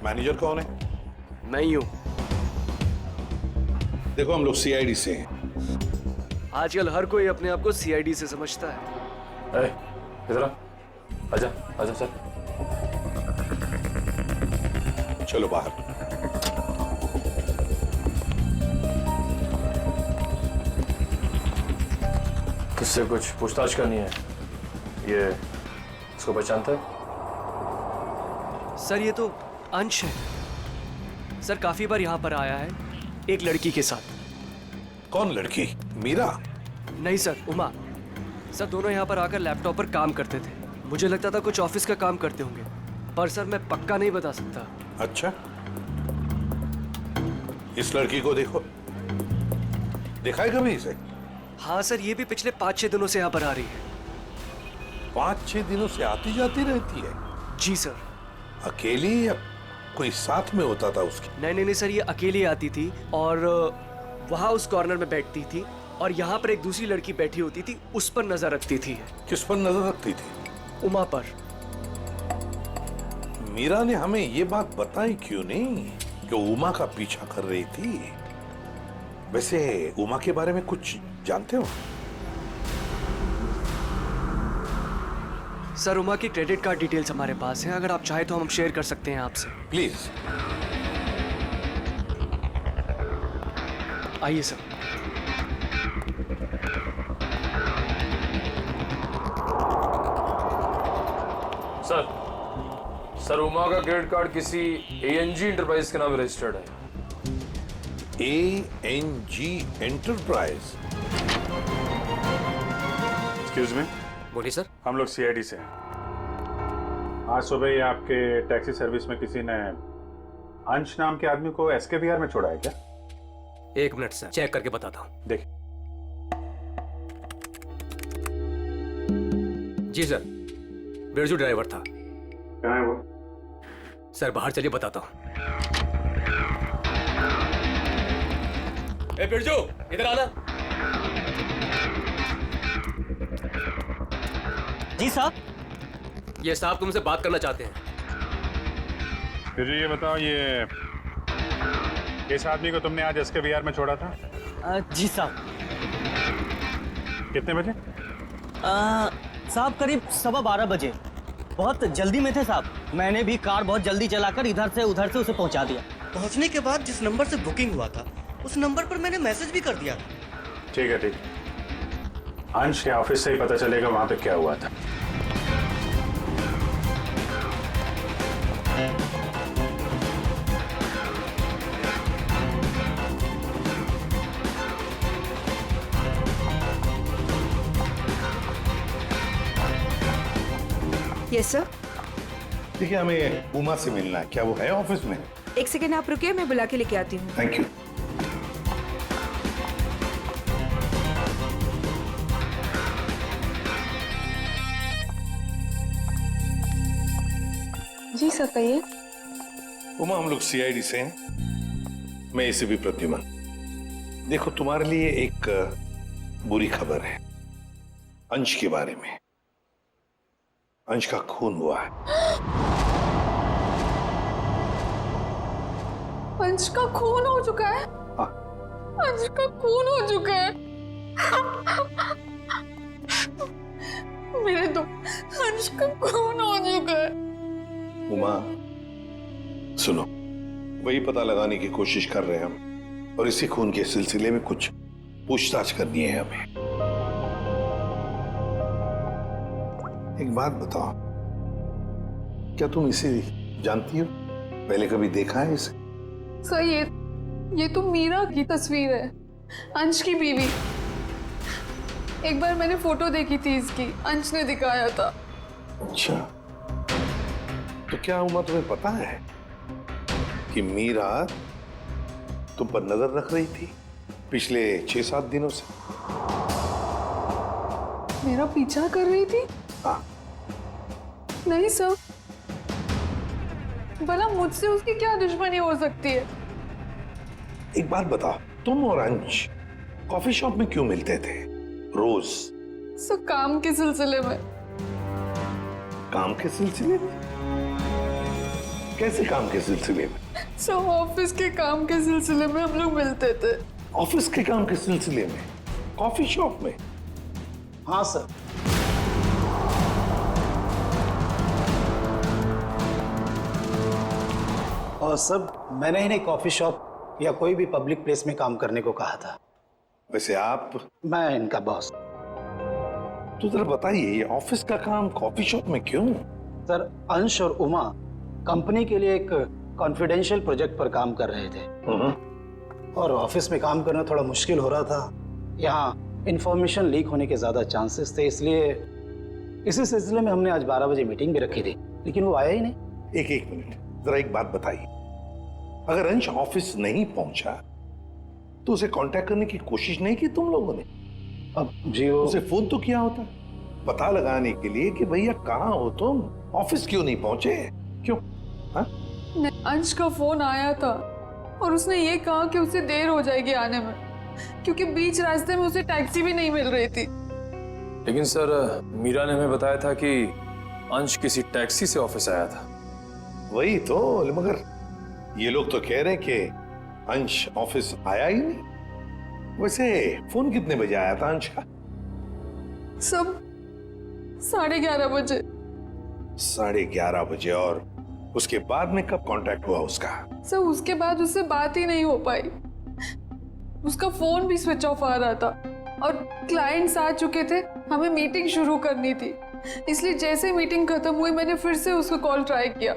Manager कौन है? मैं ही हूँ। देखो हम लोग सीआईडी से हैं। आजकल हर कोई अपने आप को सीआईडी से समझता है। इधर आ, आजा आजा सर। चलो बाहर। किससे कुछ पूछताछ करनी है? ये इसको पहचानता है? सर ये तो अंश है। सर काफी बार यहाँ पर आया है एक लड़की के साथ। कौन लड़की? मीरा? नहीं सर, उमा। सर दोनों यहाँ पर आकर लैपटॉप पर काम करते थे। मुझे लगता था कुछ ऑफिस का काम करते होंगे, पर सर मैं पक्का नहीं बता सकता। अच्छा, इस लड़की को देखो, देखा है कभी इसे? हाँ सर, ये भी पिछले 5-6 दिनों से यहाँ पर आ रही है। 5-6 दिनों से आती जाती रहती है? जी सर। अकेली या कोई साथ में होता था उसके? नहीं सर, ये अकेली आती थी और वहाँ उस कॉर्नर में बैठती थी और यहाँ पर एक दूसरी लड़की बैठी होती थी, उस पर नजर रखती थी। किस पर नजर रखती थी? उमा पर। मीरा ने हमें ये बात बताई क्यों नहीं कि उमा का पीछा कर रही थी? वैसे उमा के बारे में कुछ जानते हो? सर उमा की क्रेडिट कार्ड डिटेल्स हमारे पास हैं, अगर आप चाहे तो हम शेयर कर सकते हैं आपसे। प्लीज। आइए सर। सर उमा का क्रेडिट कार्ड किसी एएनजी इंटरप्राइज के नाम रजिस्टर्ड है। एएनजी एंटरप्राइज? Excuse me. बोलिए सर। हम लोग सीआईडी से हैं। आज सुबह ही आपके टैक्सी सर्विस में किसी ने अंश नाम के आदमी को एसके बिहार में छोड़ा है क्या? एक मिनट सर, चेक करके बताता हूँ। देखिए। जी सर, बिरजू ड्राइवर था। कहाँ है वो? सर बाहर चलिए, बताता हूँ। ए बिरजू, इधर आना। जी साहब। ये साहब तुमसे बात करना चाहते हैं। फिर ये बताओ, ये इस आदमी को तुमने आज एसके बिहार में छोड़ा था? जी साहब। कितने बजे? साहब करीब 12:15 बजे। बहुत जल्दी में थे साहब। मैंने भी कार बहुत जल्दी चलाकर इधर से उधर से उसे पहुंचा दिया। पहुंचने के बाद जिस नंबर से बुकिंग हुआ था उस नंबर पर मैंने मैसेज भी कर दिया था। ठीक है, ठीक। अंश के ऑफिस से ही पता चलेगा वहां पे क्या हुआ था। Yes sir. देखिए हमें उमा से मिलना है। क्या वो है ऑफिस में? एक सेकेंड आप रुकिए, मैं बुला के लेके आती हूँ। Thank you. जी सर, कहिए। उमा, हम लोग सीआईडी से हैं। मैं इसे भी प्रद्युमन। देखो तुम्हारे लिए एक बुरी खबर है, अंश के बारे में। अंश का खून हुआ है। अंश का खून हो चुका है? हाँ। अंश का खून हो चुका है। मेरे तो अंश का खून हो चुका है। उमा सुनो, वही पता लगाने की कोशिश कर रहे हैं हम, और इसी खून के सिलसिले में कुछ पूछताछ करनी है हमें। एक बात बताओ, क्या तुम इसे जानती हो? पहले कभी देखा है इसे? सर ये तो मीरा की तस्वीर है, अंश की बीवी। एक बार मैंने फोटो देखी थी इसकी, अंश ने दिखाया था। अच्छा, तो क्या उमा तुम्हें पता है कि मीरा तुम पर नजर रख रही थी पिछले 6-7 दिनों से? मेरा पीछा कर रही थी? हाँ। नहीं सर, भला मुझसे उसकी क्या दुश्मनी हो सकती है? एक बात बताओ, तुम और अंश कॉफी शॉप में क्यों मिलते थे रोज? सर काम के सिलसिले में। काम के सिलसिले में? कैसे काम के सिलसिले में? सब ऑफिस के काम के सिलसिले में हम लोग मिलते थे। ऑफिस के काम के सिलसिले में? कॉफी शॉप में? हाँ सर। और सब मैंने इन्हें कॉफी शॉप या कोई भी पब्लिक प्लेस में काम करने को कहा था। वैसे आप, मैं इनका बॉस। तो जरा बताइए, ये ऑफिस का काम कॉफी शॉप में क्यों? सर, अंश और उमा कंपनी के लिए एक कॉन्फिडेंशियल प्रोजेक्ट पर काम कर रहे थे और ऑफिस में काम करना थोड़ा मुश्किल हो रहा था। यहाँ इंफॉर्मेशन लीक होने के ज्यादा चांसेस थे, इसलिए इसी सिलसिले में हमने आज 12 बजे मीटिंग भी रखी थी, लेकिन वो आया ही नहीं। एक मिनट, जरा एक बात बताइए, अगर अंश ऑफिस नहीं पहुंचा तो उसे कांटेक्ट करने की कोशिश नहीं की तुम लोगों ने? अब जी वो उसे फोन तो किया होता पता लगाने के लिए कि भैया कहाँ हो तुम, ऑफिस क्यों नहीं पहुंचे? क्यों? हाँ? अंश का फोन आया था और उसने ये कहा कि उसे देर हो जाएगी आने में, क्योंकि बीच रास्ते में उसे टैक्सी भी नहीं मिल रही थी। लेकिन सर, मीरा ने हमें बताया था कि अंश किसी टैक्सी से ऑफिस आया था। वही तो, मगर ये लोग तो कह रहे हैं कि अंश ऑफिस आया ही नहीं। वैसे फोन कितने बजे आया था अंश का? सब 11:30 बजे। 11:30 बजे। और उसके बाद में कब कांटेक्ट हुआ उसका? सर, उसके बाद उससे बात ही नहीं हो पाई। उसका फोन भी स्विच ऑफ आ रहा था और क्लाइंट्स आ चुके थे, हमें मीटिंग शुरू करनी थी, इसलिए जैसे मीटिंग खत्म हुई मैंने फिर से उसको कॉल ट्राई किया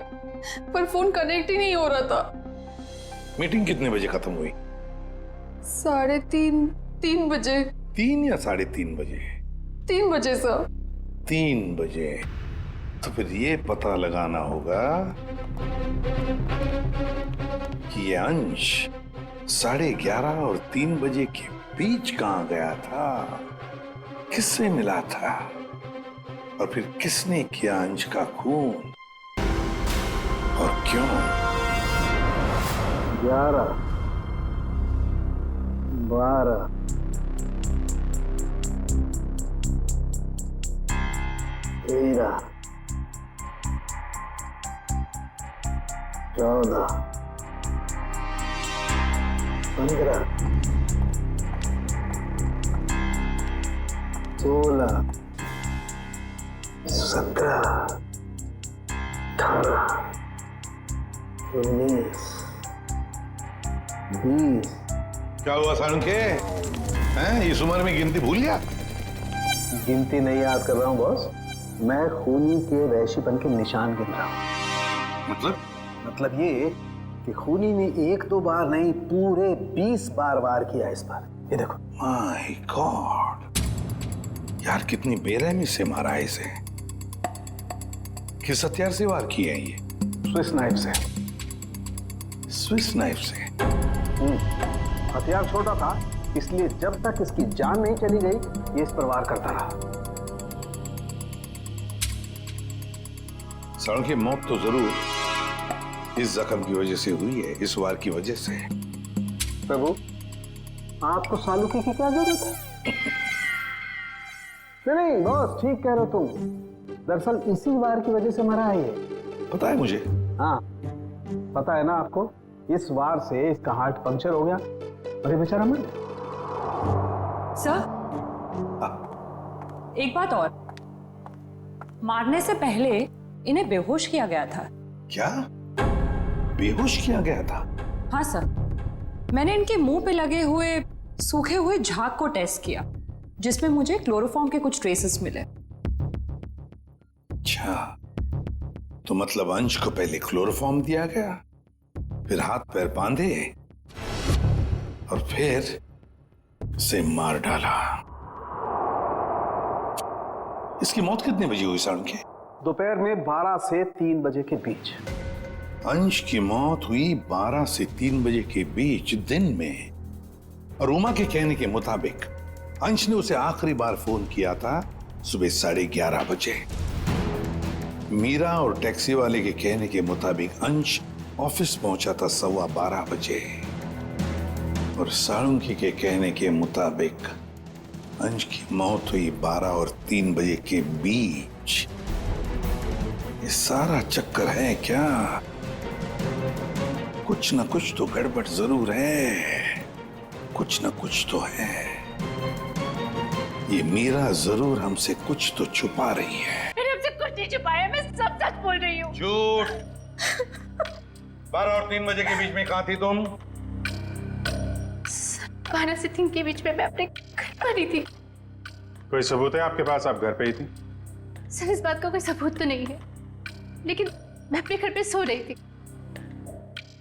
पर फोन कनेक्ट ही नहीं हो रहा था। मीटिंग कितने बजे खत्म हुई? 3:30 बजे। 3 या 3:30 बजे? 3 बजे सर। 3 बजे। तो फिर ये पता लगाना होगा कि ये अंश 11:30 और 3 बजे के बीच कहां गया था, किससे मिला था और फिर किसने किया अंश का खून और क्यों? 11, 12, 13, 14, 15, 16, 17, 18, 19, 20। क्या हुआ साळुंखे? हैं, इस उम्र में गिनती भूल गया? गिनती नहीं याद कर रहा हूँ बॉस, मैं खूनी के वैश्यपन के निशान गिन रहा हूँ। मतलब ये कि खूनी ने 1-2 बार नहीं, पूरे 20 बार वार किया इस बार। ये देखो। माय गॉड, यार कितनी बेरहमी से मारा है इसे। किस हथियार से वार किए हैं ये? स्विस नाइफ से। स्विस नाइफ से? हथियार छोटा था, इसलिए जब तक इसकी जान नहीं चली गई ये इस पर वार करता रहा। साळुंखे की मौत तो जरूर इस जख्म की वजह से हुई है, इस वार की वजह से। प्रभु, आपको सालुके की क्या जरूरत है? नहीं बॉस, ठीक कह रहे हो तुम। दरअसल इसी वार की वजह से मरा है ये। पता है मुझे। हाँ, पता है ना आपको, इस वार से इसका हार्ट पंक्चर हो गया और ये बेचारा मर गया। सर, एक बात और, मारने से पहले इन्हें बेहोश किया गया था। क्या बेहोश किया गया था? हाँ सर, मैंने इनके मुंह पे लगे हुए सूखे हुए झाग को टेस्ट किया, जिसमें मुझे क्लोरोफॉर्म के कुछ ट्रेसेस मिले। अच्छा, तो मतलब अंश को पहले क्लोरोफॉर्म दिया गया, फिर हाथ पैर बांधे और फिर उसे मार डाला। इसकी मौत कितने बजे हुई साळुंखे? दोपहर में 12 से 3 बजे के बीच। अंश की मौत हुई 12 से 3 बजे के बीच दिन में, और उमा के कहने के मुताबिक अंश ने उसे आखिरी बार फोन किया था सुबह 11:30 बजे। मीरा और टैक्सी वाले के कहने के मुताबिक अंश ऑफिस पहुंचा था 12:15 बजे, और साळुंखे के कहने के मुताबिक अंश की मौत हुई 12 और 3 बजे के बीच। ये सारा चक्कर है क्या? कुछ न कुछ तो गड़बड़ जरूर है, कुछ न कुछ तो है। ये मीरा जरूर हमसे कुछ तो छुपा रही है। मैंने हमसे कुछ नहीं छुपाया, मैं सब सच बोल रही हूँ। झूठ। 12 और 3 बजे के बीच में कहाँ थी तुम? 12 से 3 के बीच में मैं अपने घर पर ही थी। कोई सबूत है आपके पास, आप घर पे ही थी? सर इस बात का कोई सबूत तो नहीं है, लेकिन मैं अपने घर पे सो रही थी।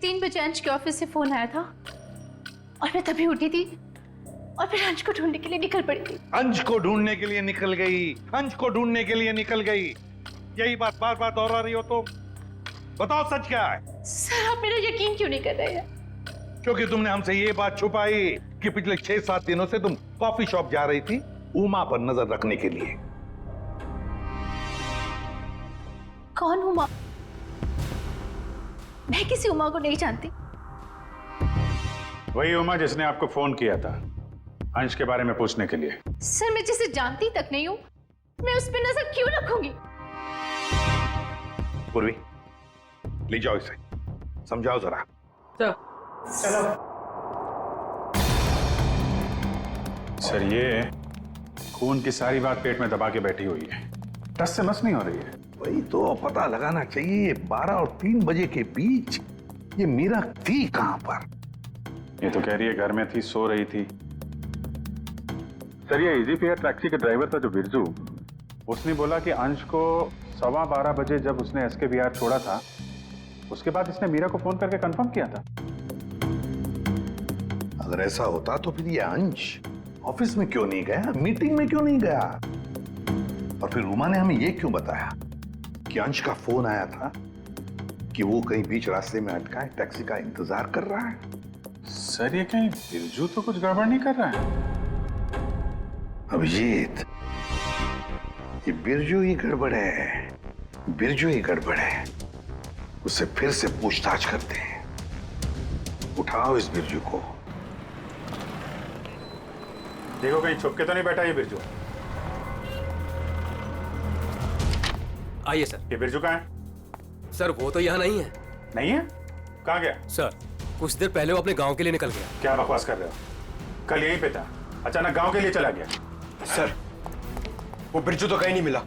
3 बजे अंश के ऑफिस से फोन आया था और मैं तभी उठी थी और फिर अंश को ढूंढने के लिए निकल पड़ी थी। अंश को ढूंढने के लिए निकल गई, अंश को ढूंढने के लिए निकल गई, यही बात बार बार दोहरा रही हो तो बताओ सच क्या है? सर आप मेरा यकीन क्यों नहीं कर रहे हैं? क्योंकि तुमने हमसे ये बात छुपाई कि पिछले 6-7 दिनों से तुम कॉफी शॉप जा रही थी उमा पर नजर रखने के लिए। कौन उमा? मैं किसी उमा को नहीं जानती। वही उमा जिसने आपको फोन किया था अंश के बारे में पूछने के लिए। सर मैं जिसे जानती तक नहीं हूँ, मैं उस पर नजर क्यों रखूंगी? पूर्वी, ले जाओ इसे, समझाओ जरा। सर ये खून की सारी बात पेट में दबा के बैठी हुई है, टस से मस नहीं हो रही है। वही तो पता लगाना चाहिए, 12 और 3 बजे के बीच ये मीरा थी कहां पर? ये तो कह रही है घर में थी, सो रही थी। सर ये इजी फेयर टैक्सी के ड्राइवर था जो बिरजू, उसने बोला कि अंश को 12:15 बजे जब उसने एसके विहार छोड़ा था उसके बाद इसने मीरा को फोन करके कंफर्म किया था। अगर ऐसा होता तो फिर ये अंश ऑफिस में क्यों नहीं गया, मीटिंग में क्यों नहीं गया? और फिर उमा ने हमें ये क्यों बताया कि अंश का फोन आया था कि वो कहीं बीच रास्ते में अटका है, टैक्सी का इंतजार कर रहा है? सर ये कहीं बिरजू तो कुछ गड़बड़ नहीं कर रहा है? अभिजीत, ये बिरजू ही गड़बड़ है, बिरजू ही गड़बड़ है। उससे फिर से पूछताछ करते हैं। उठाओ इस बिरजू को। देखो कहीं छुप के तो नहीं बैठा ये बिरजू? आइए सर। ये बिरजू कहाँ है? सर वो तो यहाँ नहीं है। नहीं है? कहाँ गया? सर कुछ देर पहले वो अपने गांव के लिए निकल गया। क्या बकवास कर रहे हो? कल यहीं पे था, अचानक गांव के लिए चला गया। सर वो बिरजू तो कहीं नहीं मिला।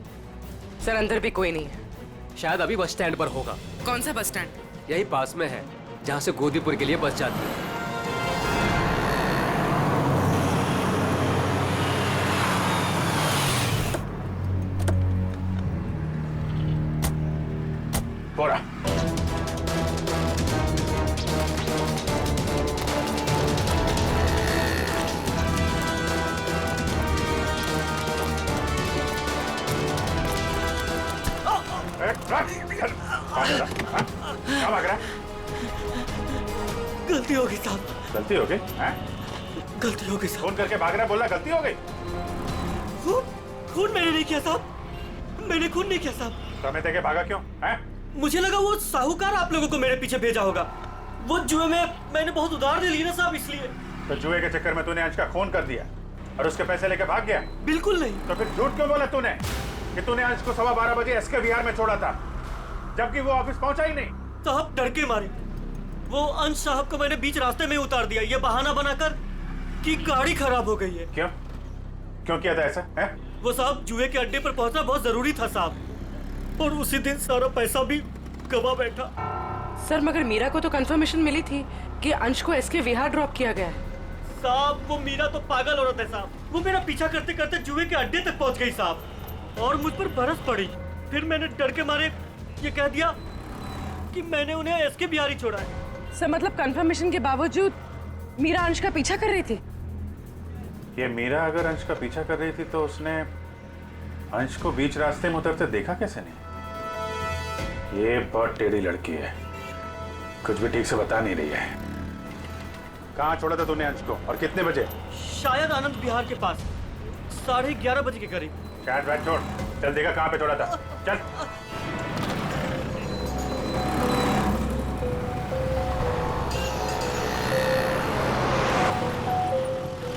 सर अंदर भी कोई नहीं है। शायद अभी बस स्टैंड पर होगा। कौन सा बस स्टैंड? यही पास में है जहाँ से गोदीपुर के लिए बस जाती है। बोरा क्या भाग रहा है? गलती हो गई साहब। गलती हो गई? गलती हो गई साहब। फोन करके भाग रहा है, बोला गलती हो गई। खून मैंने नहीं किया साहब, मैंने खून नहीं किया साहब। समय देके भागा क्यों? मुझे लगा वो साहूकार आप लोगों को मेरे पीछे भेजा होगा। वो जुए में मैंने बहुत उधार ले ली ना साहब, इसलिए। तो जुए के चक्कर में तूने अंश का खून कर दिया और उसके पैसे लेके भाग गया? बिल्कुल नहीं। तो फिर झूठ क्यों बोला तूने कि तूने अंश को 12:15 बजे एसके विहार में छोड़ा था, जबकि वो ऑफिस पहुंचा ही नहीं? साहब डर के मारे वो अंश साहब को मैंने बीच रास्ते में उतार दिया, ये बहाना बनाकर कि गाड़ी खराब हो गई है। क्यों क्यों किया था ऐसा है? वो साहब जुए के अड्डे पर पहुंचना बहुत जरूरी था साहब, और उसी दिन सारा पैसा भी गवा बैठा। सर मगर मीरा को तो कंफर्मेशन मिली थी कि अंश को एसके विहार ड्रॉप किया गया है। साहब वो मीरा तो पागल औरत है साहब, वो मेरा पीछा करते करते जुए के अड्डे तक पहुंच गई साहब, और मुझ पर बरस पड़ी। फिर मैंने डर के मारे ये कह दिया कि मैंने उन्हें एसके विहार ही छोड़ा है। सर मतलब कंफर्मेशन के बावजूद मीरा अंश का पीछा कर रही थी? ये मीरा अगर अंश का पीछा कर रही थी तो उसने अंश को बीच रास्ते में उतरते देखा कैसे नहीं? ये बहुत टेढ़ी लड़की है, कुछ भी ठीक से बता नहीं रही है। कहाँ छोड़ा था तूने अंश को और कितने बजे? शायद आनंद विहार के पास 11:30 बजे के करीब। शायद बैठ छोड़, चल देखा कहाँ पे छोड़ा था, चल।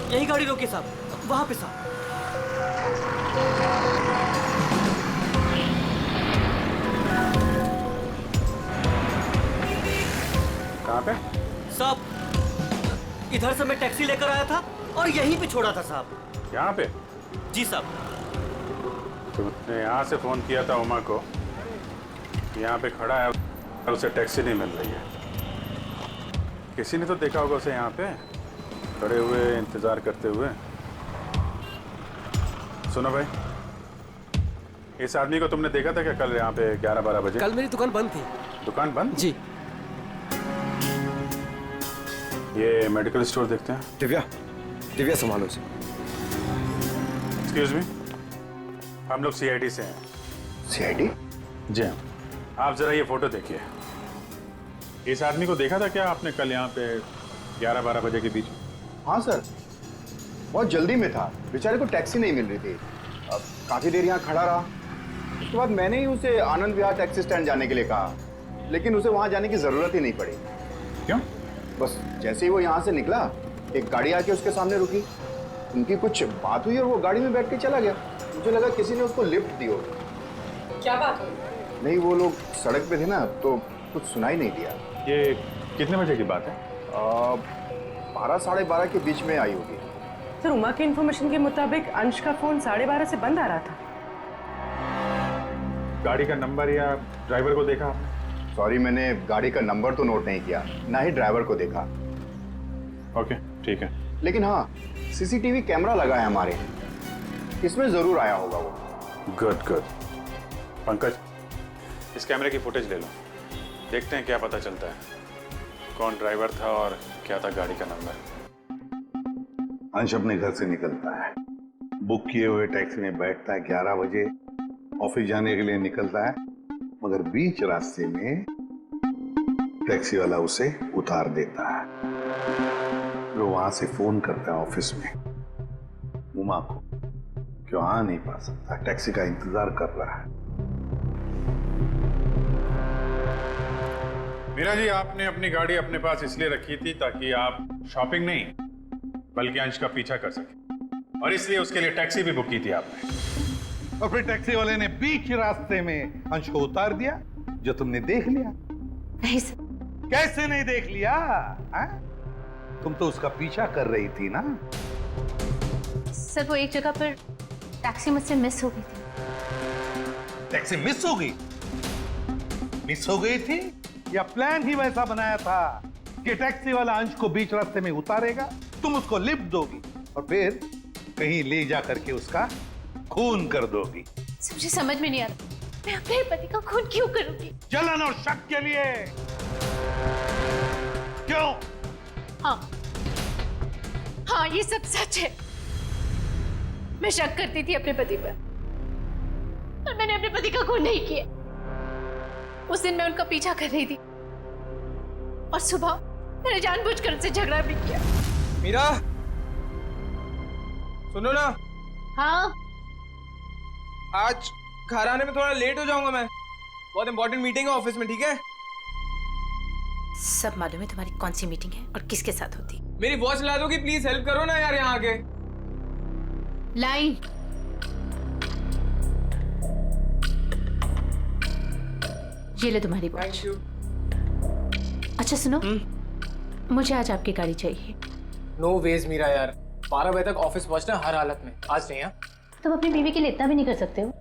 यही गाड़ी रोके साहब, वहां पे साहब। कहाँ कहाँ पे? साहब इधर से मैं टैक्सी लेकर आया था और यहीं पे छोड़ा था साहब। यहाँ पे? जी साहब। तुमने यहाँ से फोन किया था उमा को, यहाँ पे खड़ा है और उसे टैक्सी नहीं मिल रही है। किसी ने तो देखा होगा उसे यहाँ पे खड़े हुए इंतजार करते हुए। सुनो भाई, इस आदमी को तुमने देखा था क्या कल यहाँ पे 11-12 बजे? कल मेरी दुकान बंद थी। दुकान बंद? जी। ये मेडिकल स्टोर देखते हैं। दिव्या, दिव्या संभालो उसे। एक्सक्यूज मी, हम लोग सीआईडी से हैं। सीआईडी? जी हाँ। आप जरा ये फोटो देखिए। इस आदमी को देखा था क्या आपने कल यहाँ पे 11-12 बजे के बीच में? हाँ सर, बहुत जल्दी में था, बेचारे को टैक्सी नहीं मिल रही थी। अब काफी देर यहाँ खड़ा रहा। उसके बाद मैंने ही उसे आनंद विहार टैक्सी स्टैंड जाने के लिए कहा, लेकिन उसे वहाँ जाने की जरूरत ही नहीं पड़ी। क्यों? बस जैसे ही वो यहाँ से निकला, एक गाड़ी आके उसके सामने रुकी। उनकी कुछ बात हुई और वो गाड़ी में बैठ के चला गया। मुझे लगा किसी ने उसको लिफ्ट दी होगी। क्या बात हुई? नहीं, वो लोग सड़क पे थे ना, तो कुछ सुनाई नहीं दिया। ये कितने बजे की बात है? 12-12:30 के बीच में आई होगी। सर, उमा की इन्फॉर्मेशन के मुताबिक अंश का फोन 12:30 से बंद आ रहा था। गाड़ी का नंबर या ड्राइवर को देखा आपने? सॉरी, मैंने गाड़ी का नंबर तो नोट नहीं किया, ना ही ड्राइवर को देखा। ओके, ठीक है। लेकिन हाँ, सीसीटीवी कैमरा लगा है हमारे, इसमें जरूर आया होगा वो। Good good. पंकज, इस कैमरे की फुटेज ले लो, देखते हैं क्या पता चलता है, कौन ड्राइवर था और क्या था गाड़ी का नंबर। अंश अपने घर से निकलता है, बुक किए हुए टैक्सी में बैठता है, 11 बजे ऑफिस जाने के लिए निकलता है, मगर बीच रास्ते में टैक्सी वाला उसे उतार देता है। फिर वहां से फोन करता है ऑफिस में उमा को, क्यों आ नहीं पा सकता, टैक्सी का इंतजार कर रहा है। मीरा जी, आपने अपनी गाड़ी अपने पास इसलिए रखी थी ताकि आप शॉपिंग नहीं बल्कि अंश का पीछा कर सके, और इसलिए उसके लिए टैक्सी भी बुक की थी आपने। और फिर टैक्सी वाले ने बीच रास्ते में अंश को उतार दिया, जो तुमने देख लिया। नहीं सर। कैसे नहीं देख लिया? तुम तो उसका पीछा कर रही थी ना। सर, वो एक जगह पर टैक्सी मुझसे मिस हो गई थी। टैक्सी मिस हो गई? मिस हो गई थी या प्लान ही वैसा बनाया था कि टैक्सी वाला अंश को बीच रास्ते में उतारेगा, तुम उसको लिफ्ट दोगी और फिर कहीं ले जा करके उसका खून कर दोगी? मुझे समझ में नहीं आ रहा, मैं अपने पति का खून क्यों करूंगी? जलन और शक के लिए। क्यों? हाँ, ये सब सच है। मैं शक करती थी अपने पति पर, और मैंने अपने पति का खून नहीं किया। उस दिन मैं उनका पीछा कर रही थी और सुबह मैंने जानबूझकर उनसे झगड़ा भी किया। मीरा, सुनो ना। हाँ? आज घर आने में थोड़ा लेट हो जाऊंगा मैं, बहुत इंपॉर्टेंट मीटिंग है ऑफिस में, ठीक है? सब मालूम है तुम्हारी कौन सी मीटिंग है और किसके साथ होती। मेरी वॉच ला दोगी प्लीज? हेल्प करो ना यार यहाँ आके। लाइन। ये ले तुम्हारी वॉच। Thank you. अच्छा सुनो, मुझे आज आपकी गाड़ी चाहिए। नो वेज मीरा यार, 12 बजे तक ऑफिस पहुंचना हर हालत में, आज नहीं। तुम अपनी बीवी के लिए इतना भी नहीं कर सकते हो?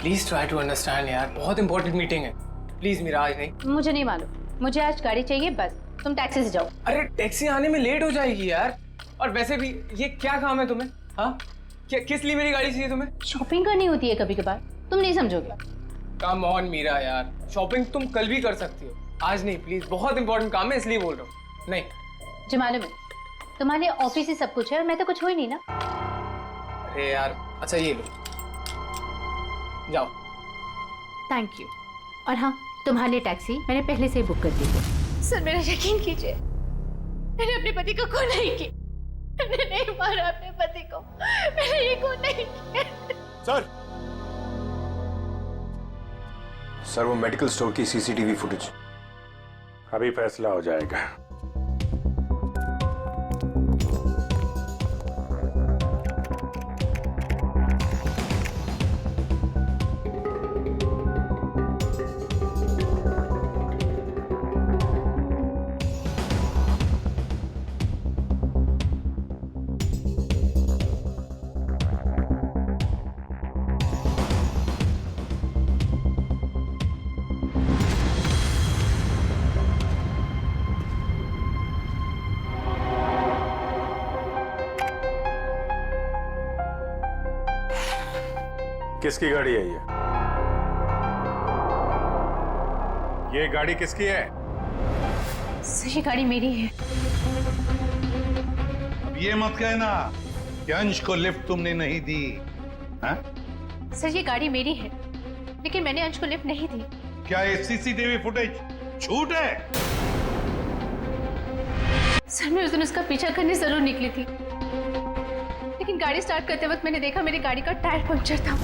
प्लीज ट्राई टू अंडरस्टैंड यार, बहुत इंपॉर्टेंट मीटिंग है, प्लीज मीरा आज नहीं। मुझे नहीं मालूम, मुझे आज गाड़ी चाहिए बस। तुम टैक्सी से जाओ। अरे टैक्सी आने में लेट हो जाएगी यार, और वैसे भी ये क्या काम है तुम्हें? हाँ, क्या किस लिए मेरी गाड़ी चाहिए तुम्हें? शॉपिंग करनी होती है कभी कभार, तुम नहीं समझोगे। कम ऑन मीरा यार, शॉपिंग तुम कल भी कर सकती हो, आज नहीं प्लीज, बहुत इंपॉर्टेंट काम है इसलिए बोल रहा हूँ। नहीं जो मालूम है तुम्हारे ऑफिस ही सब कुछ है और मैं तो कुछ हो ही नहीं ना। अरे यार, अच्छा ये लो, जाओ। Thank you. और हाँ, तुम्हारे लिए टैक्सी मैंने पहले से ही बुक कर दी है। सर मेरा यकीन कीजिए, मैंने अपने पति को खून नहीं किया, मैंने नहीं मारा अपने पति को, मैंने ये खून नहीं किया। सर, वो मेडिकल स्टोर की सीसीटीवी फुटेज। अभी फैसला हो जाएगा। किसकी गाड़ी है ये गाड़ी किसकी है? सर ये गाड़ी मेरी है। अब ये मत कहना कि अंश को लिफ्ट तुमने नहीं दी। हाँ? सर ये गाड़ी मेरी है, लेकिन मैंने अंश को लिफ्ट नहीं दी। क्या ये सीसीटीवी फुटेज झूठ है? सर मैं उस दिन उसका पीछा करने जरूर निकली थी, लेकिन गाड़ी स्टार्ट करते वक्त मैंने देखा मेरी गाड़ी का टायर पंक्चर था।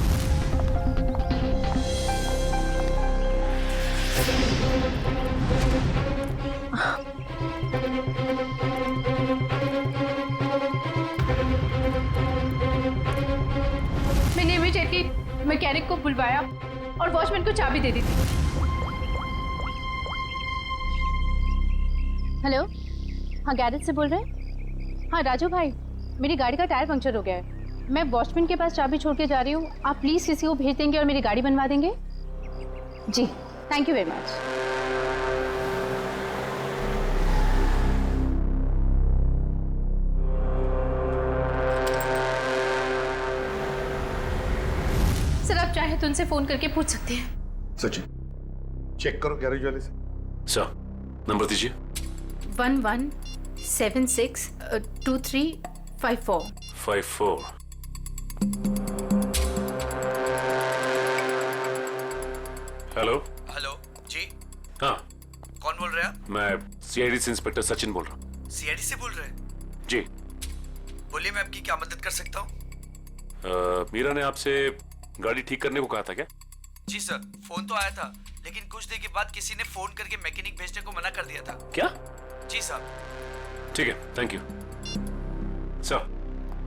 मैंने इमीडिएटली मैकेनिक को बुलवाया और वॉचमैन को चाबी दे दी थी। हेलो, हाँ गैरेज से बोल रहे हैं? हाँ राजू भाई, मेरी गाड़ी का टायर पंक्चर हो गया है। मैं वॉचमैन के पास चाबी छोड़ के जा रही हूँ, आप प्लीज़ किसी को भेज देंगे और मेरी गाड़ी बनवा देंगे? जी, thank you very much. Sir आप चाहे तो उनसे फोन करके पूछ सकते हैं। सचिन, चेक करो गैरेज वाले से। सर, नंबर दीजिए। 11762354। 54। हेलो। हेलो जी। हाँ, कौन बोल रहे हैं आप? मैं सीआईडी से इंस्पेक्टर सचिन बोल रहा हूँ। सीआईडी से बोल रहे हैं? जी। बोलिए, मैं आपकी क्या मदद कर सकता हूँ? मीरा ने आपसे गाड़ी ठीक करने को कहा था क्या? जी सर, फोन तो आया था, लेकिन कुछ देर के बाद किसी ने फोन करके मैकेनिक भेजने को मना कर दिया था। क्या? जी सर। ठीक है, थैंक यू। सर,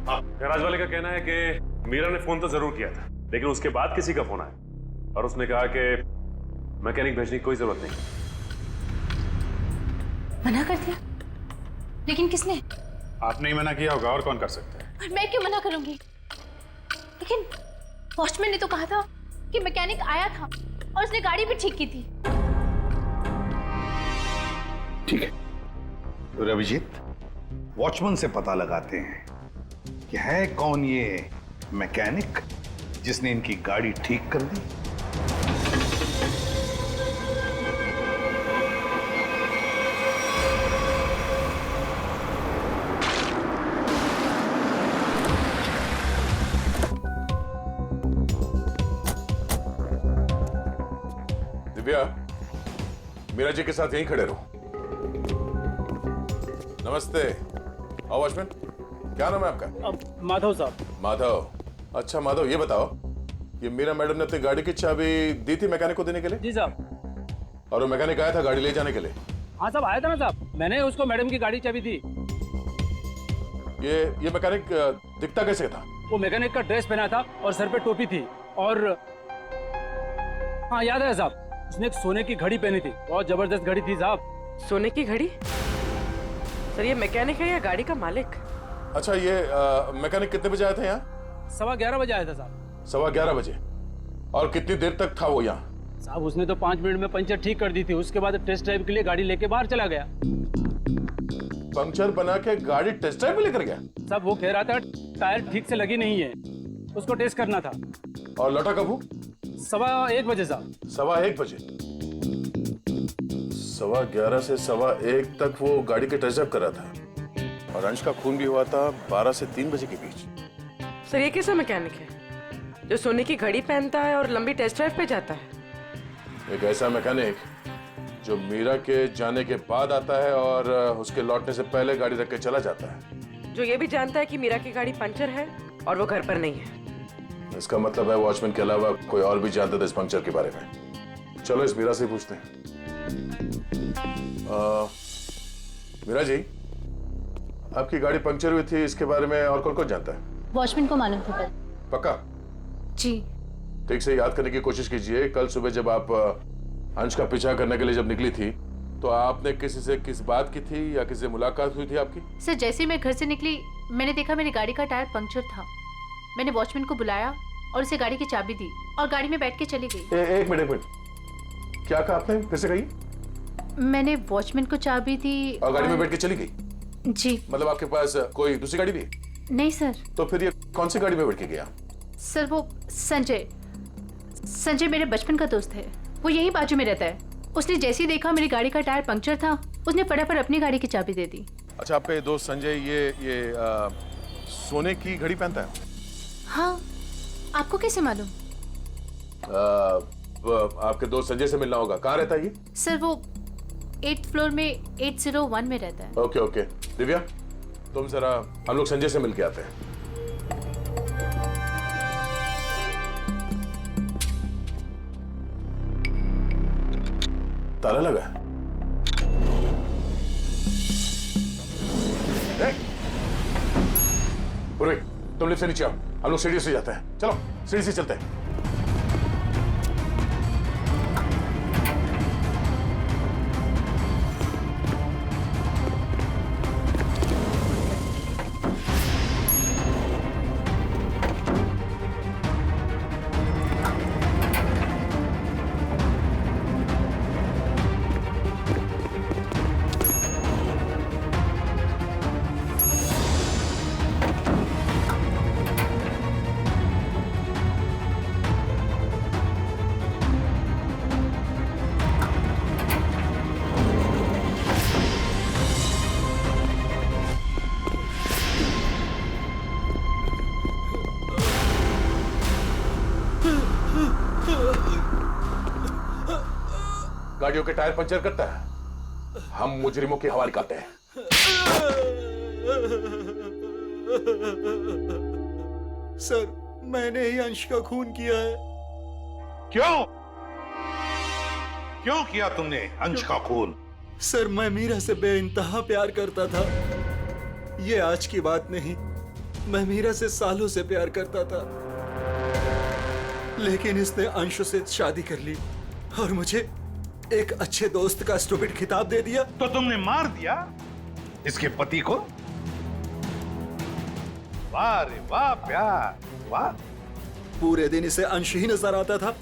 गैराज वाले का कहना है कि मीरा ने फोन तो जरूर किया था, लेकिन उसके बाद किसी का फोन आया और उसने कहा कि मैकेनिक भेजने की कोई जरूरत नहीं। मना कर दिया? लेकिन किसने? आपने ही मना किया होगा, और कौन कर सकता है? और मैं क्यों मना करूंगी? लेकिन वॉचमैन ने तो कहा था कि मैकेनिक आया था और उसने गाड़ी भी ठीक की थी। ठीक है, तो अभिजीत, वॉचमैन से पता लगाते हैं कि है कौन ये मैकेनिक जिसने इनकी गाड़ी ठीक कर दी। दिव्या, मीरा जी के साथ यहीं खड़े रहो। नमस्ते। आओ वॉचमैन, क्या नाम है आपका? माधव साहब। माधव। अच्छा माधव, ये बताओ, ये मीरा मैडम ने अपनी गाड़ी की चाबी दी थी मैकेनिक को देने के लिए? जी साहब। और वो मैकेनिक आया था गाड़ी ले जाने के लिए? हाँ साहब, आया था ना साहब, मैंने उसको मैडम की गाड़ी चाबी दी। ये मैकेनिक दिखता कैसे था? वो मैकेनिक का ड्रेस पहना था और सर पे टोपी थी, और हाँ याद है साहब, उसने एक सोने की घड़ी पहनी थी, बहुत जबरदस्त घड़ी थी साहब। सोने की घड़ी? सर ये मैकेनिक है या गाड़ी का मालिक? अच्छा, ये मैकेनिक कितने बजे आया था यहाँ? 11:15 बजे आया था साहब। 11:15 बजे? और कितनी देर तक था वो यहाँ? साहब उसने तो 5 मिनट में पंचर ठीक कर दी थी, उसके बाद टेस्ट ड्राइव के लिए गाड़ी लेके बाहर चला गया। पंक्चर बना के गाड़ी टेस्ट ड्राइव में लेकर गया? साहब वो कह रहा था टायर ठीक से लगी नहीं है, उसको टेस्ट करना था। और लौटा कब वो? 1:15 बजे साहब। 1:15 बजे? 11:15 से 1:15 तक वो गाड़ी के टेस्ट ड्राइव कर रहा था, और अंश का खून भी हुआ था 12 से 3 बजे के बीच। सर ये कैसा मैकेनिक है जो सोने की घड़ी पहनता है और लंबी टेस्ट ड्राइव पे जाता है? एक ऐसा मैकेनिक जो मीरा के जाने के बाद आता है और उसके लौटने से पहले गाड़ी रख के चला जाता है, जो ये भी जानता है कि मीरा की गाड़ी पंचर है और वो घर पर नहीं है। इसका मतलब है वॉचमैन के अलावा कोई और भी जानता था इस पंक्चर के बारे में। चलो इस मीरा से पूछते हैं। मीरा जी, आपकी गाड़ी पंक्चर हुई थी, इसके बारे में और कौन कौन जानता है? वॉचमैन को मालूम था। पक्का? जी। ठीक से याद करने की कोशिश कीजिए, कल सुबह जब आप अंश का पीछा करने के लिए जब निकली थी, तो आपने किसी से किस बात की थी या किसी से मुलाकात हुई थी आपकी? सर जैसे ही मैं घर से निकली, मैंने देखा मेरी गाड़ी का टायर पंक्चर था। मैंने वॉचमैन को बुलाया और उसे गाड़ी की चाबी दी और गाड़ी में बैठ के चली गई। एक मिनट, क्या कहा आपने? फिर से कहिए। मैंने वॉचमैन को चाबी दी और गाड़ी में बैठ के चली गई? जी। मतलब आपके पास कोई दूसरी गाड़ी भी है? नहीं सर। तो फिर ये कौन सी गाड़ी में बैठ के गया? सर वो संजय, संजय मेरे बचपन का दोस्त है, वो यही बाजू में रहता है। उसने जैसे ही देखा मेरी गाड़ी का टायर पंक्चर था, उसने फटाफट अपनी गाड़ी की चाबी दे दी। अच्छा, आपके दोस्त संजय ये सोने की घड़ी पहनता है? हाँ, आपको कैसे मालूम? आपके दोस्त संजय से मिलना होगा। कहाँ रहता है ये? सर वो 8th फ्लोर में 801 में रहता है। ओके ओके, दिव्या तुम जरा हम लोग संजय से मिल के आते हैं। ताला लगा है। पूर्वी, तुम लिफ्ट से नीचे आओ, हम लोग सीढ़ी से जाते हैं। चलो सीढ़ी से चलते हैं। गाड़ियों के टायर पंचर करता है, हम मुजरिमों के हवाले करते हैं। सर, मैंने ही अंश का खून किया है। क्यों? क्यों किया तुमने अंश का खून? सर, मैं मीरा से बेइंतहा प्यार करता था। ये आज की बात नहीं, मैं मीरा से सालों से प्यार करता था, लेकिन इसने अंशु से शादी कर ली और मुझे एक अच्छे दोस्त का स्टूपिड खिताब दे दिया। तो तुमने मार दिया इसके पति को? वाह रे वाह, प्यार, वाह। पूरे दिन इसे अंश ही नजर आता था,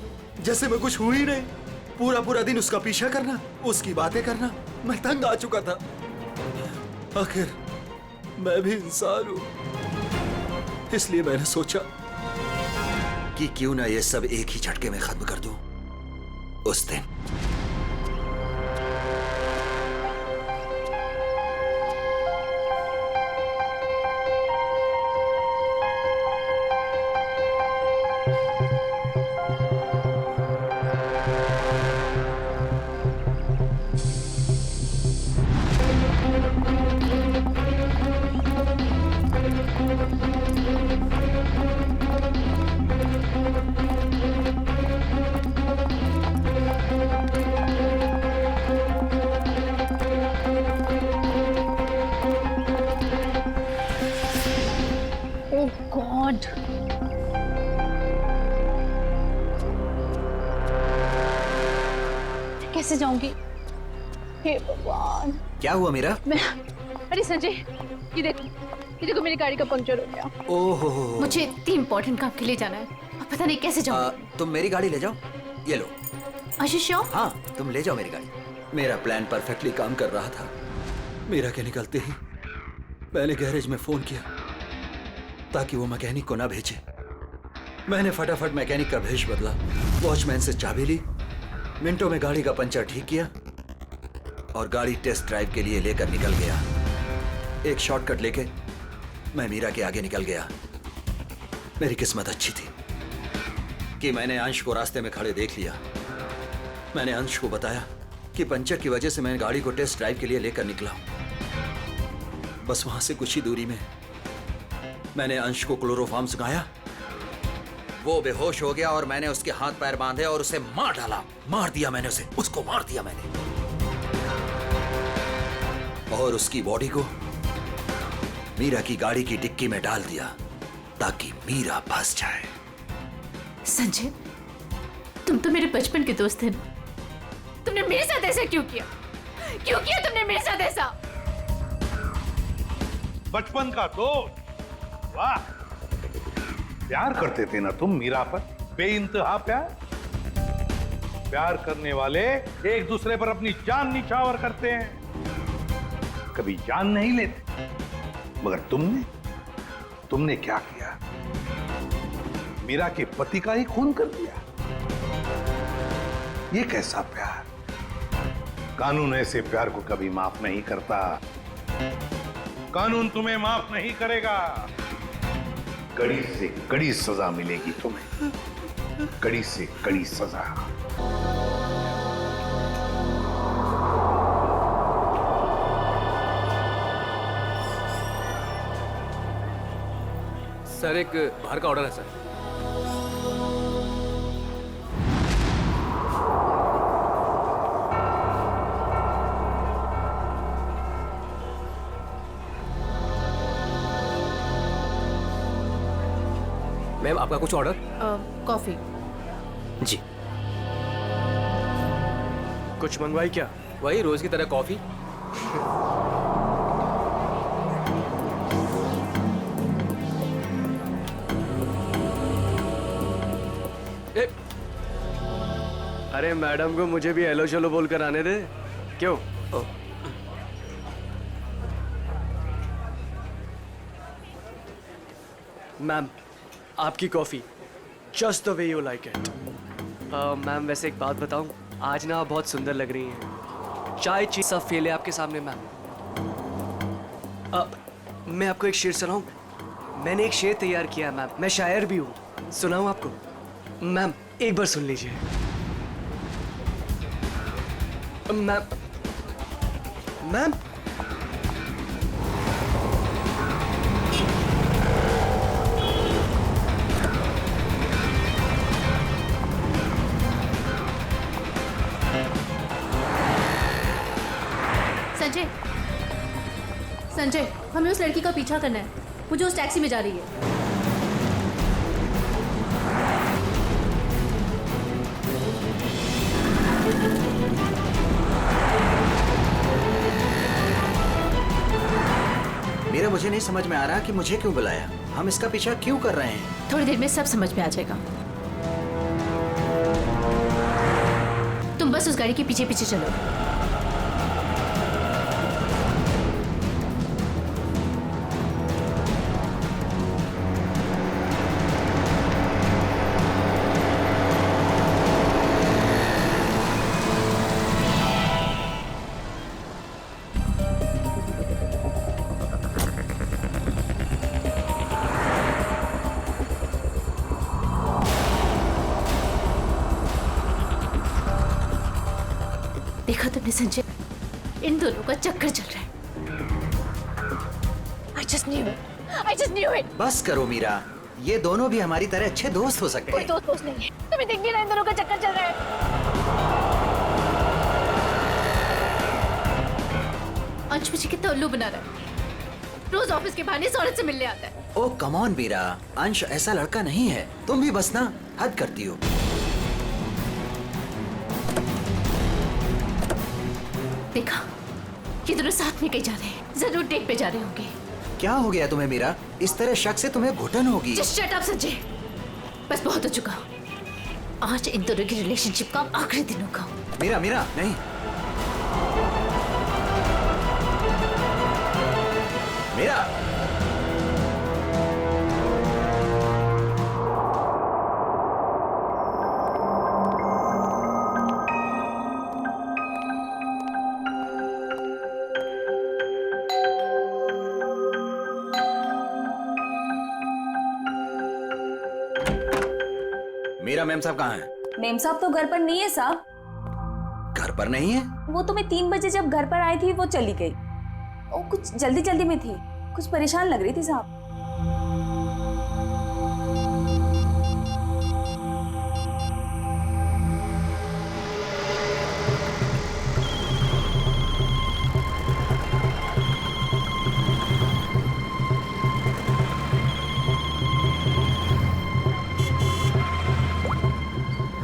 जैसे मैं कुछ हुई नहीं। पूरा दिन उसका पीछा करना, उसकी बातें करना, मैं तंग आ चुका था। आखिर मैं भी इंसान हूं, इसलिए मैंने सोचा कि क्यों ना ये सब एक ही झटके में खत्म कर दूं। उस दिन गॉड, कैसे जाऊंगी? हे भगवान, क्या हुआ मीरा? अरे संजय, ये देखो मेरी गाड़ी का पंक्चर हो गया। ओहो, मुझे इतनी इंपॉर्टेंट काम के लिए जाना है, अब पता नहीं कैसे जाऊंगी। तुम मेरी गाड़ी ले जाओ, ये लो। श्योर? हाँ, तुम ले जाओ मेरी गाड़ी। मेरा प्लान परफेक्टली काम कर रहा था। मीरा के निकलते ही मैंने गैरेज में फोन किया ताकि वो मैकेनिक को ना भेजे। मैंने फटाफट मैकेनिक का भेष बदला, वॉचमैन से चाबी ली, मिनटों में गाड़ी का पंचर ठीक किया और गाड़ी टेस्ट ड्राइव के लिए लेकर निकल गया। एक शॉर्टकट लेके मैं मीरा के आगे निकल गया। मेरी किस्मत अच्छी थी कि मैंने अंश को रास्ते में खड़े देख लिया। मैंने अंश को बताया कि पंचर की वजह से मैं गाड़ी को टेस्ट ड्राइव के लिए लेकर निकला हूं। बस वहां से कुछ ही दूरी में मैंने अंश को क्लोरोफॉर्म सुखाया, वो बेहोश हो गया और मैंने उसके हाथ पैर बांधे और उसे मार डाला। मार दिया मैंने उसे, उसको मार दिया मैंने, और उसकी बॉडी को मीरा की गाड़ी की डिक्की में डाल दिया ताकि मीरा फंस जाए। संजय, तुम तो मेरे बचपन के दोस्त थे ना, तुमने मेरे साथ ऐसा क्यों किया? क्यों किया तुमने मेरे साथ ऐसा? बचपन का दोस्त, वाह। प्यार करते थे ना तुम मीरा पर, बेइंतहा प्यार। प्यार करने वाले एक दूसरे पर अपनी जान निछावर करते हैं, कभी जान नहीं लेते। मगर तुमने क्या किया? मीरा के पति का ही खून कर दिया। ये कैसा प्यार? कानून ऐसे प्यार को कभी माफ नहीं करता। कानून तुम्हें माफ नहीं करेगा। कड़ी से कड़ी सजा मिलेगी तुम्हें, कड़ी से कड़ी सजा। सर एक बाहर का ऑर्डर है सर। मैम आपका कुछ ऑर्डर? कॉफी। जी। कुछ मंगवाई क्या? वही रोज की तरह कॉफी। अरे मैडम को मुझे भी हेलो चलो बोलकर आने दे। क्यों? मैम आपकी coffee just the way you like it. Ma'am वैसे एक बात बताऊं, आज ना आप बहुत सुंदर लग रही हैं। चाय चीज सब फेल है आपके सामने मैम। मैं आपको एक शेर सुनाऊं? मैंने एक शेर तैयार किया है मैम, मैं शायर भी हूं। सुनाऊं आपको? मैम एक बार सुन लीजिए। मैम मैम संजय, संजय हमें उस लड़की का पीछा करना है। वो जो उस टैक्सी में जा रही है। मेरा मुझे नहीं समझ में आ रहा कि मुझे क्यों बुलाया, हम इसका पीछा क्यों कर रहे हैं। थोड़ी देर में सब समझ में आ जाएगा। तुम बस उस गाड़ी के पीछे पीछे चलो। देखा तुमने संजय, इन दोनों का चक्कर चल रहा है। I just knew it. I just knew it. बस करो मीरा, ये दोनों भी हमारी तरह अच्छे दोस्त हो सकते कोई हैं। दोस्त नहीं है, तुम्हें दिख नहीं रहा इन दोनों का चक्कर चल रहा है। अंश मुझे कितना उल्लू बना रहा है। रोज ऑफिस के बहाने इस औरत से मिलने आता है। ओ कम ऑन मीरा, अंश ऐसा लड़का नहीं है। तुम भी बस ना हद करती हो। देखा, ये दोनों साथ में कहीं जा रहे हैं। जरूर डेट पे जा रहे होंगे। क्या हो गया तुम्हें मीरा? इस तरह शक से तुम्हें घुटन होगी। Just shut up संजय, बस बहुत हो चुका। आज इन दोनों की रिलेशनशिप का आखिरी दिन होगा। मीरा मीरा नहीं, मीरा मीरा मैम साहब कहाँ हैं? मेम साहब तो घर पर नहीं है साहब। घर पर नहीं है? वो तो मैं 3 बजे जब घर पर आई थी वो चली गई। वो कुछ जल्दी जल्दी में थी, कुछ परेशान लग रही थी साहब।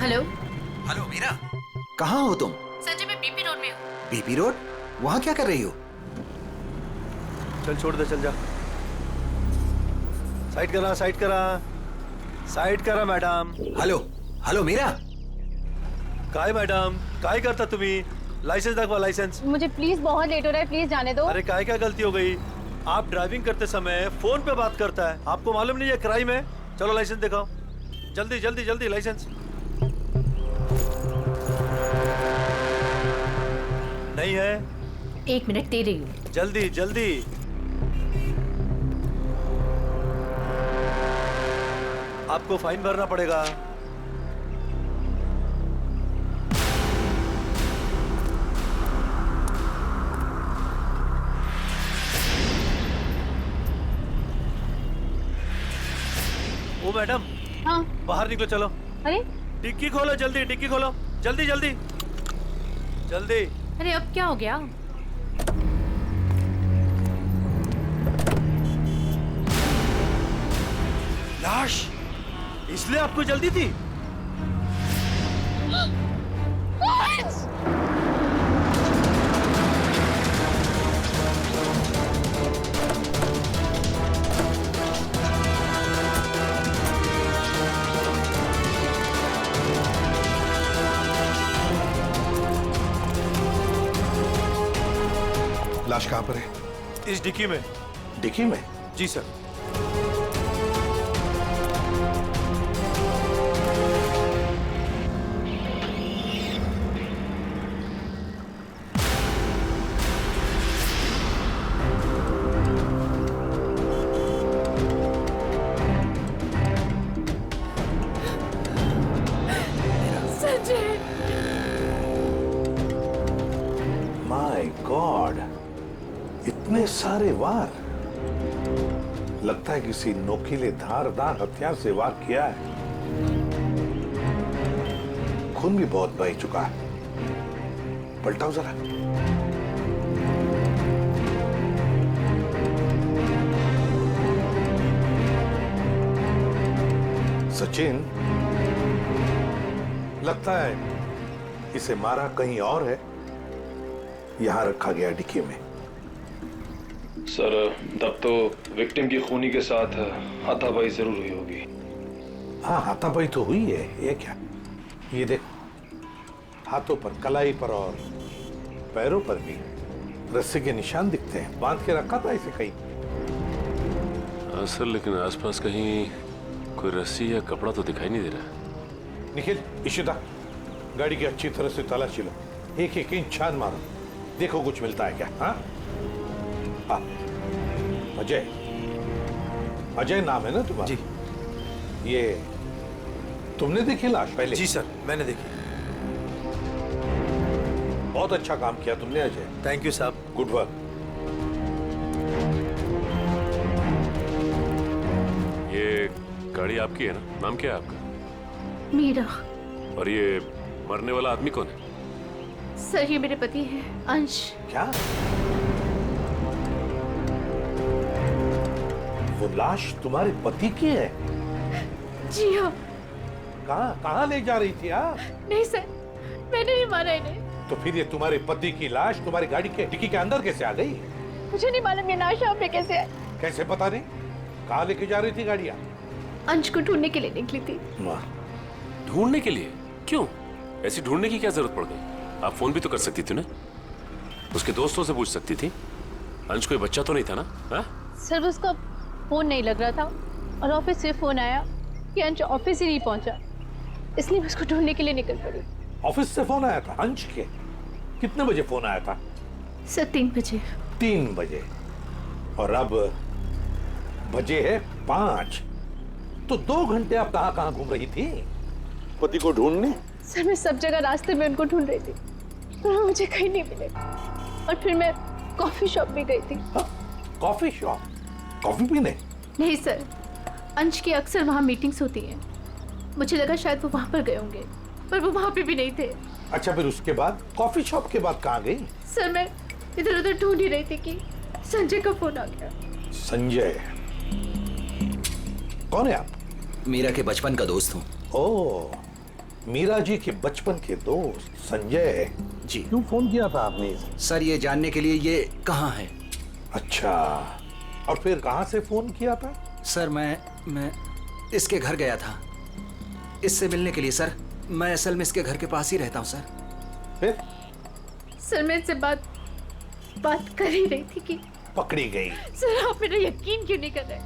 हेलो। हेलो मीरा, कहाँ हो तुम? संजय मैं बीपी रोड में हूँ। BP road? वहाँ क्या कर रही हो? चल छोड़ दे, चल जा। साइड करा, साइड करा, साइड करा मैडम। Hello hello Meera. काय मैडम, काय करता तुम्ही? लाइसेंस दाखवा, लाइसेंस। मुझे प्लीज बहुत लेट हो रहा है, प्लीज जाने दो। अरे काय क्या गलती हो गई? आप ड्राइविंग करते समय फोन पे बात करता है, आपको मालूम नहीं है क्राइम है? चलो लाइसेंस दिखाओ, जल्दी जल्दी जल्दी लाइसेंस। नहीं है? 1 मिनट दे रही हूँ। जल्दी जल्दी। आपको फाइन भरना पड़ेगा। ओ मैडम। हाँ। बाहर निकलो, चलो। अरे डिक्की खोलो, जल्दी डिक्की खोलो, जल्दी जल्दी जल्दी। अरे अब क्या हो गया? लाश, इसलिए आपको जल्दी थी? लाश कहाँ पर है? इस डिक्की में। डिक्की में? जी सर। संजय। माय गॉड, इतने सारे वार। लगता है किसी नोकीले धारदार हथियार से वार किया है। खून भी बहुत बह चुका है। पलटाओ जरा। सचिन, लगता है इसे मारा कहीं और है, यहां रखा गया डिक्की में। सर, तब तो विक्टिम की खूनी के साथ हाथापाई जरूर हुई होगी। हाँ, हाथापाई तो हुई है। ये क्या? ये देखो, हाथों पर, कलाई पर और पैरों पर भी रस्सी के निशान दिखते हैं। बांध के रखा था इसे कहीं। सर, लेकिन आसपास कहीं कोई रस्सी या कपड़ा तो दिखाई नहीं दे रहा। निखिल, इशिता, गाड़ी की अच्छी तरह से तलाशी लो। एक एक इंच छान मारो, देखो कुछ मिलता है क्या। हाँ हाँ। अजय, अजय नाम है ना तुम्हारा? जी। ये तुमने देखी लाश पहले? जी सर, मैंने देखी। बहुत अच्छा काम किया तुमने अजय। थैंक यू साहब। Good work. ये गाड़ी आपकी है ना? नाम क्या है आपका? मीरा। और ये मरने वाला आदमी कौन है? सर, ये मेरे पति है, अंश। क्या? वो लाश तुम्हारे पति की है? जी हाँ। कहाँ ले जा रही थी आप? नहीं सर, मैंने नहीं मारा इन्हें। तो फिर ये तुम्हारे पति की लाश तुम्हारी गाड़ी के डिक्की के अंदर कैसे आ गई? मुझे नहीं मालूम ये लाश यहाँ पे कैसे है। कैसे पता नहीं? कहाँ लेके जा रही थी गाड़ियाँ? अंश को ढूंढने के लिए निकली थी। ढूंढने के लिए? क्यों? ऐसी ढूंढने की क्या जरूरत पड़ गई? आप फोन भी तो कर सकती थी ना, उसके दोस्तों से पूछ सकती थी। अंश कोई बच्चा तो नहीं था ना? हा? सर, उसका फोन नहीं लग रहा था और ऑफिस से फोन आया कि अंश ऑफिस ही नहीं पहुंचा, इसलिए मैं उसको ढूंढने के लिए निकल पड़ी। ऑफिस से फोन आया था अंश के? कितने बजे फोन आया था? सर, 3 बजे। 3 बजे। और अब बजे है 5। तो 2 घंटे आप कहाँ घूम रही थी पति को ढूंढने? सर, मैं सब जगह रास्ते में उनको ढूंढ रही थी, पर वो मुझे कहीं नहीं मिले। और फिर मैं कॉफी शॉप में गई थी। Coffee shop? कॉफी पीने? नहीं सर, अंश की अक्सर वहाँ मीटिंग्स होती हैं। मुझे लगा शायद वो वहाँ पर गए होंगे, पर वो वहाँ पे भी नहीं थे। अच्छा, फिर उसके बाद कॉफी शॉप के बाद कहाँ गई? सर, मैं इधर उधर ढूंढ ही रही थी कि संजय का फोन आ गया। संजय कौन है आप? मीरा के बचपन का दोस्त हूँ। ओह, मीरा जी के बचपन के दोस्त संजय जी। क्यों फोन किया था आपने? सर, ये जानने के लिए ये कहाँ है। अच्छा, और फिर कहाँ से फोन किया था? सर, मैं इसके घर गया था इससे मिलने के लिए। सर, मैं असल में इसके घर के पास ही रहता हूँ सर। फिर? सर, मैं इससे बात कर ही रही थी कि पकड़ी गई। सर, आप मेरा यकीन क्यों नहीं कर रहे?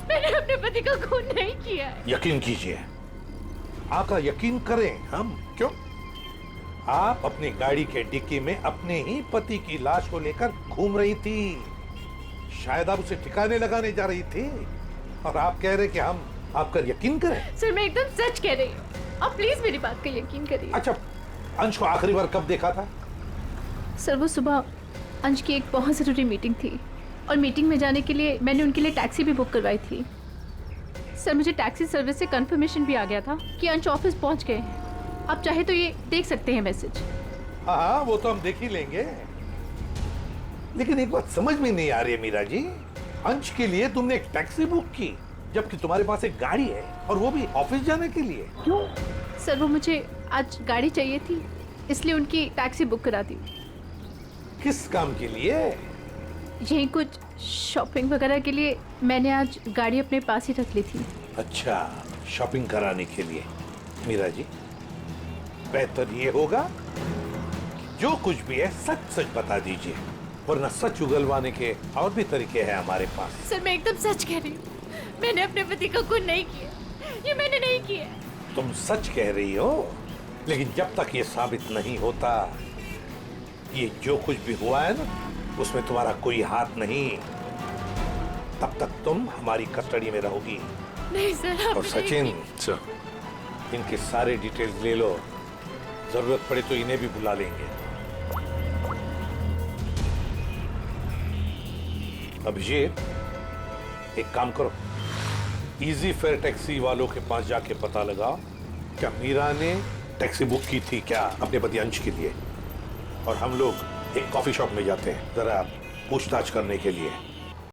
मैंने अपने पति का खून नहीं किया है। यकीन कीजिए, आपका यकीन करें हम। क्यों? आप अपनी गाड़ी के डिक्की में अपने ही पति की लाश को लेकर घूम रही थी। शायद आप उसे ठिकाने लगाने जा रही थी और आप कह रहे कि हम आपका यकीन करें। सर मैं एकदम सच कह रही हूँ, आप प्लीज मेरी बात का यकीन करिए। अच्छा, अंश को आखिरी बार कब देखा था? सर वो सुबह अंश की एक बहुत ज़रूरी मीटिंग थी और मीटिंग में जाने के लिए मैंने उनके लिए टैक्सी भी बुक करवाई थी। सर मुझे टैक्सी सर्विस से कंफर्मेशन भी आ गया था कि अंश ऑफिस पहुंच गए हैं। आप चाहे तो ये देख सकते हैं मैसेज। हाँ, वो तो हम देख ही लेंगे, लेकिन एक बात समझ में नहीं आ रही है मीरा जी। अंश के लिए तुमने एक टैक्सी बुक की जबकि तुम्हारे पास एक गाड़ी है और वो भी ऑफिस जाने के लिए। क्यों? सर वो मुझे आज गाड़ी चाहिए थी इसलिए उनकी टैक्सी बुक करा दी। किस काम के लिए? यही कुछ शॉपिंग वगैरह के लिए मैंने आज गाड़ी अपने पास ही रख ली थी। अच्छा, शॉपिंग कराने के लिए। मीरा जी, बेहतर ये होगा कि जो कुछ भी है सच सच बता दीजिए, वरना सच उगलवाने के और भी तरीके हैं हमारे पास। सर मैं एकदम सच कह रही हूँ, मैंने अपने पति का खून नहीं किया, ये मैंने नहीं किया। तुम सच कह रही हो, लेकिन जब तक ये साबित नहीं होता, ये जो कुछ भी हुआ है ना, उसमें तुम्हारा कोई हाथ नहीं। तब तक तुम हमारी कस्टडी में रहोगी। नहीं सर, आप और सचिन, इनके सारे डिटेल्स ले लो, जरूरत पड़े तो इन्हें भी बुला लेंगे। अभिजीत, एक काम करो, इजी फेयर टैक्सी वालों के पास जाके पता लगाओ क्या मीरा ने टैक्सी बुक की थी क्या अपने पति अंश के लिए, और हम लोग एक कॉफी शॉप में जाते हैं जरा पूछताछ करने के लिए।